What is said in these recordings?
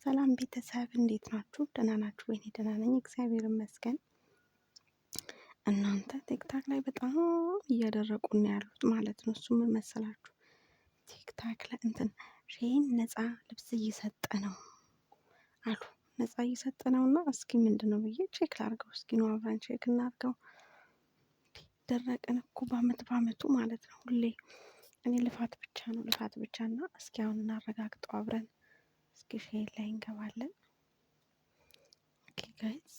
ሰላም ቤተሰብ እንዴት ናችሁ? ደህና ናችሁ? ወይኔ ደህና ነኝ፣ እግዚአብሔር ይመስገን። እናንተ ቲክታክ ላይ በጣም እያደረቁ ነው ያሉት ማለት ነው። እሱ ምን መሰላችሁ? ቲክታክ ላይ ሼን ነፃ ልብስ እየሰጠ ነው አሉ። ነፃ እየሰጠ ነው እና እስኪ ምንድን ነው ብዬ ቼክ ላድርገው። እስኪ ነው አብረን ቼክ እናድርገው። ደረቅን እኮ በአመቱ ማለት ነው። ሁሌ እኔ ልፋት ብቻ ነው ልፋት ብቻ። እና እስኪ አሁን እናረጋግጠው አብረን። እስኪ ሼር ላይ እንገባለን። ኦኬ ጋይስ፣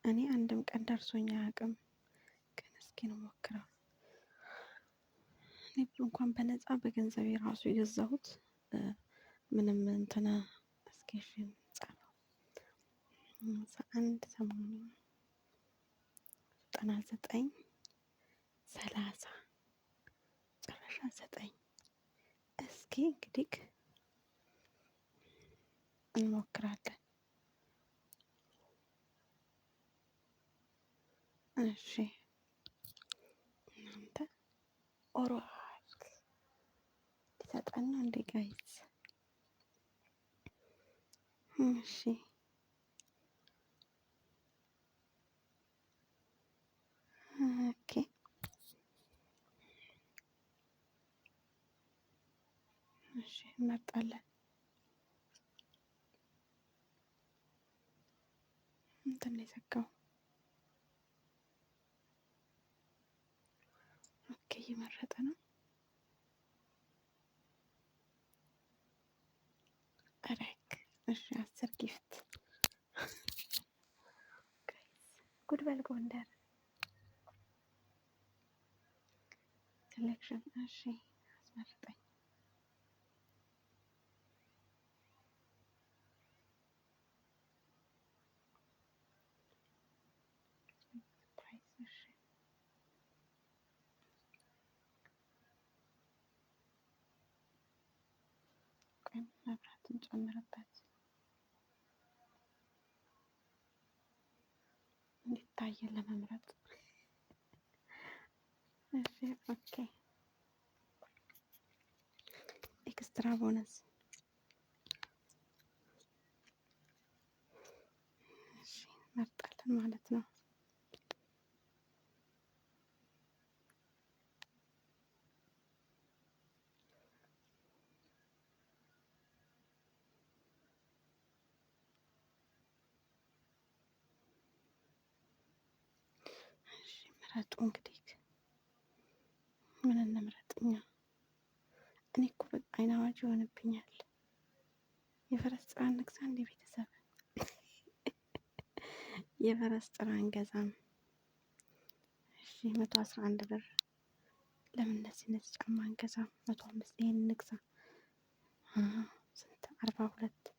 እኔ አንድም ቀን ደርሶኝ አያውቅም፣ ግን እስኪ ነው ሞክረው። እኔ እንኳን በነፃ በገንዘቤ ራሱ የገዛሁት ምንም እስኪ እሺ ጻፈው 918930 ጨረሻ 9። እስኪ እንግዲህ እንሞክራለን። እሺ እናንተ ኦራል ሊሰጠን ነው እንዴ ጋይስ? እሺ ኦኬ፣ እሺ እንመርጣለን። እንትን ነው የዘጋው። ኦኬ እየመረጠ ነው። አረክ እሺ 10 ጊፍት ጉድበል ጎንደር ሴሌክሽን። እሺ አስመርጠኝ። ፕራይስ እሺ ቆይ መብራትን ጨምርበት እንዲታየን ለመምረጥ። እሺ ኦኬ፣ ኤክስትራ ቦነስ። እሺ መርጣለን ማለት ነው። እሺ ምረጡ እንግዲህ ምን እንምረጥኛ? እኔ እኮ በቃ አይን አዋጅ ይሆንብኛል። የፈረስ ጭራ እንግዛ እንደ ቤተሰብ። የፈረስ ጭራ እንገዛም። እሺ 111 ብር። ለምን እነዚህ ጫማ እንገዛም? 105 ይሄን እንግዛ። ስንት 42?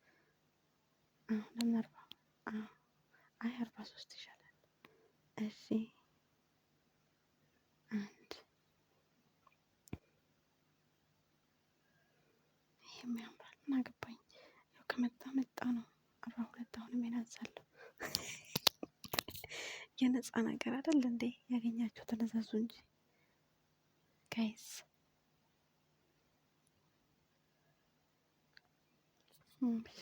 ለምን 40? አይ 43 ይሻላል። እሺ አንድ ይሄም ያምራል። ምን አገባኝ? ያው ከመጣ መጣ ነው። 42 አሁንም ያናንሳለሁ። የነፃ ነገር አይደል እንዴ? ያገኛችሁ ተነዛዙ እንጂ ጋይስ። እሺ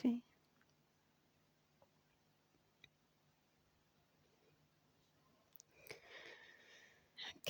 ኦኬ፣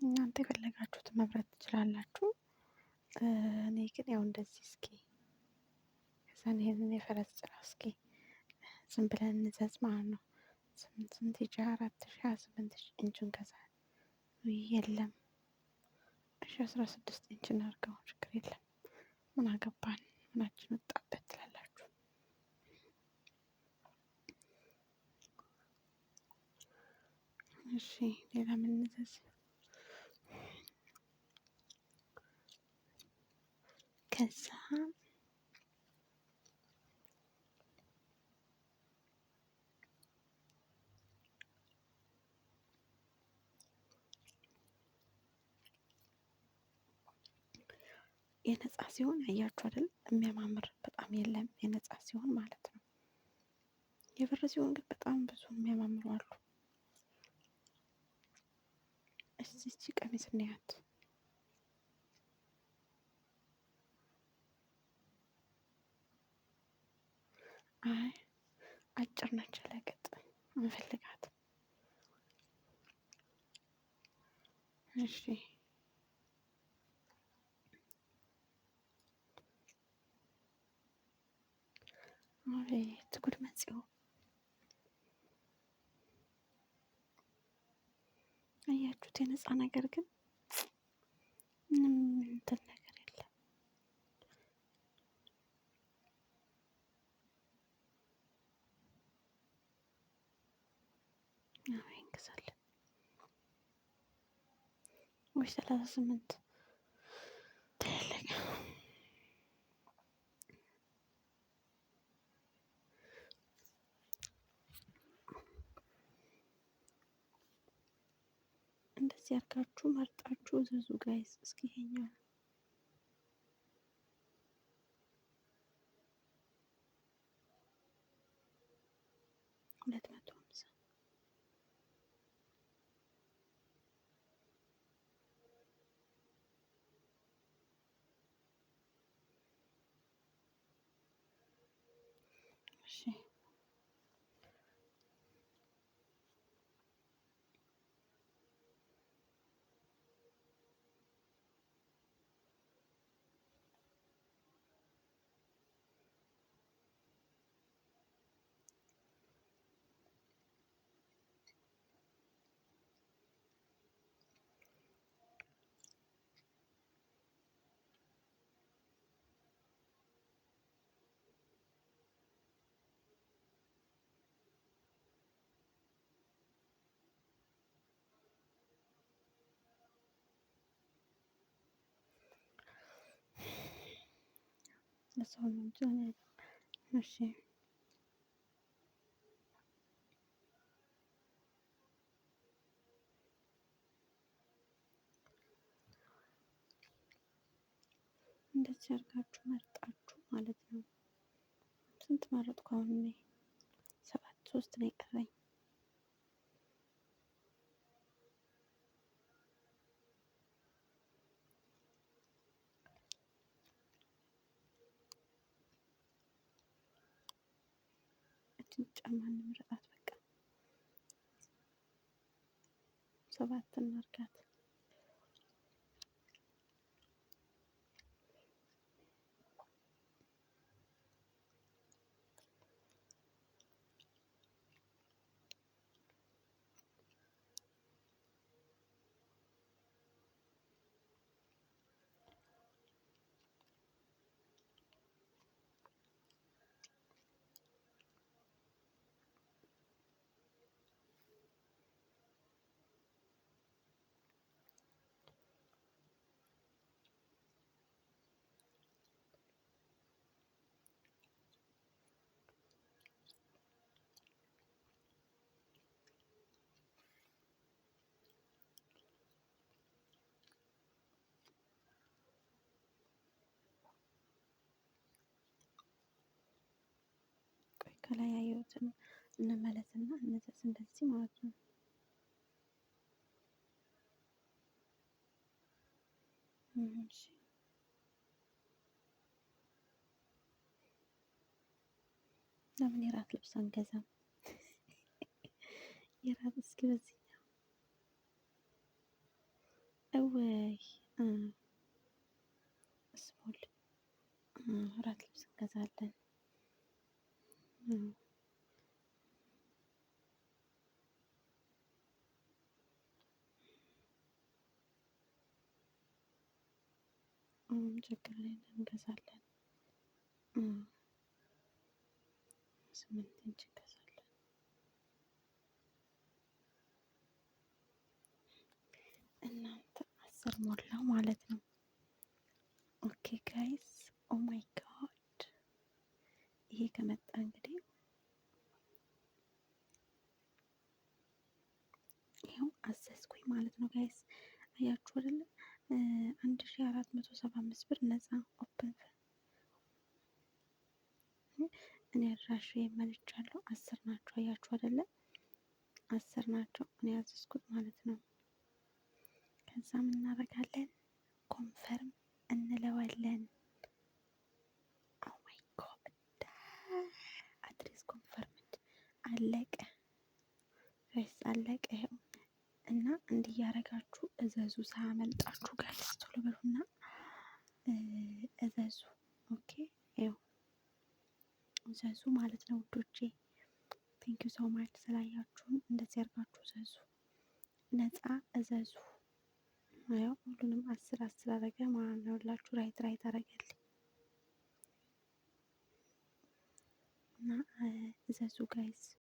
እናንተ የፈለጋችሁትን መብራት ትችላላችሁ። እኔ ግን ያው እንደዚህ እስኪ ከዛን ይሄንን የፈረስ ጭራ እስኪ ዝም ብለን እንዘዝ ማለት ነው። 4028 ኢንቹን ከዛ የለም። እሺ 16 ኢንች እናድርገው፣ ችግር የለም። ምን አገባን? ምናችን ወጣበት ትላላችሁ። እሺ ሌላ ምን እንዘዝ? ከዛ የነፃ ሲሆን አያችሁ አይደል የሚያማምር በጣም የለም የነፃ ሲሆን ማለት ነው። የብር ሲሆን ግን በጣም ብዙ የሚያማምሩ አሉ። እቺ ቀሚስ እናያት። አይ አጭር ነች ለቅጥ እንፈልጋት። እሺ አቤት ጉድ መጽዮ አያችሁት? የነፃ ነገር ግን ምንም እንትን ነገር የለም። አይ እንገዛለን ወይ 38 ትልቅ እንደዚህ አድርጋችሁ መርጣችሁ እዘዙ ጋይስ። እስኪ ይሄኛው 250 እሺ ለሰው ነው እንጂ እሺ እንደዚህ አድርጋችሁ መርጣችሁ ማለት ነው። ስንት መረጥኩ አሁን እኔ? 3 ነው የቀረኝ። እችን ጫማ እንምረጣት በቃ 7 እናድርጋት። ከላይ ያየሁትን እንመለስና እነዚያስ እንደዚህ ማለት ነው። እሺ ለምን የራት ልብስ አንገዛም? የራት እስኪ በዚህኛው እወይ ስሞል ራት ልብስ እንገዛለን። ችግር የለም እንገዛለን። 8 ኢንች እንገዛለን። እናንተ 10 ሞላው ማለት ነው። ኦኬ ጋይስ ኦ ማይ ጋድ ይሄ ከመጣ እንግዲህ ይኸው አዘዝኩኝ ማለት ነው ጋይስ። አያችሁ አይደለ $1475 ብር ነፃ ኦፕን። እኔ አድራሻዬ መልቻለሁ። 10 ናቸው። አያችሁ አይደለ? 10 ናቸው እኔ ያዘዝኩት ማለት ነው። ከዛ ምን እናደርጋለን? ኮንፈርም እንለዋለን። ኦ ማይ ጎድ አድሬስ ኮንፈርምድ አለቀ። ጋይስ አለቀ። ይኸው እና እንዲህ እያደረጋችሁ እዘዙ፣ ሳያመልጣችሁ ጋይስ ቶሎ በሉና እዘዙ። ኦኬ ይኸው እዘዙ ማለት ነው ውዶቼ። ቴንኪዩ ሶ ማች ስላያችሁን። እንደዚህ አድርጋችሁ እዘዙ፣ ነፃ እዘዙ። ያው ሁሉንም 10 አረገ ማለት ነው። ሁላችሁ ራይት አረገልኝ እና እዘዙ ጋይስ።